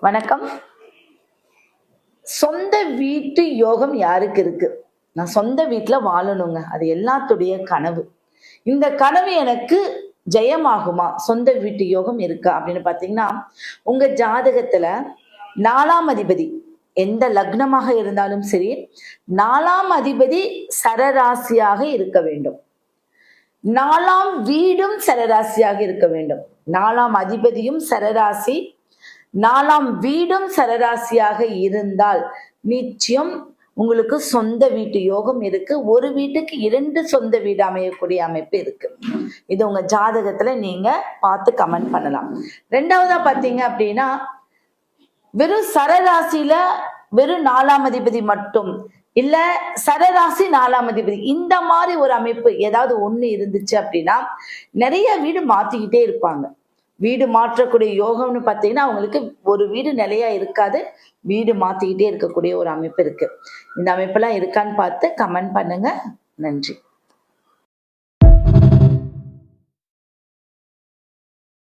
வணக்கம். சொந்த வீட்டு யோகம் யாருக்கு இருக்கு? நான் சொந்த வீட்டுல வாழணுங்க, அது எல்லாத்துடைய கனவு. இந்த கனவு எனக்கு ஜெயமாகுமா? சொந்த வீட்டு யோகம் இருக்கா அப்படின்னு பாத்தீங்கன்னா, உங்க ஜாதகத்துல 4ஆம் அதிபதி எந்த லக்னமாக இருந்தாலும் சரி, 4ஆம் அதிபதி சரராசியாக இருக்க வேண்டும். 4ஆம் வீடும் சரராசியாக இருக்க வேண்டும். 4ஆம் அதிபதியும் சரராசி, 4ஆம் வீடும் சரராசியாக இருந்தால் நிச்சயம் உங்களுக்கு சொந்த வீட்டு யோகம் இருக்கு. ஒரு வீட்டுக்கு 2 சொந்த வீடு அமையக்கூடிய அமைப்பு இருக்கு. இது உங்க ஜாதகத்துல நீங்க பார்த்து கமெண்ட் பண்ணலாம். 2வதா பாத்தீங்க அப்படின்னா, வெறும் சரராசியில வெறும் 4ஆம் அதிபதி மட்டும் இல்ல, சரராசி 4ஆம் அதிபதி இந்த மாதிரி ஒரு அமைப்பு ஏதாவது ஒண்ணு இருந்துச்சு அப்படின்னா, நிறைய வீடு மாத்திக்கிட்டே இருப்பாங்க. வீடு மாற்றக்கூடிய யோகம்னு பார்த்தீங்கன்னா, அவங்களுக்கு ஒரு வீடு நிலையா இருக்காது, வீடு மாத்திக்கிட்டே இருக்கக்கூடிய ஒரு அமைப்பு இருக்கு. இந்த அமைப்பெல்லாம் இருக்கான்னு பார்த்து கமெண்ட் பண்ணுங்க. நன்றி.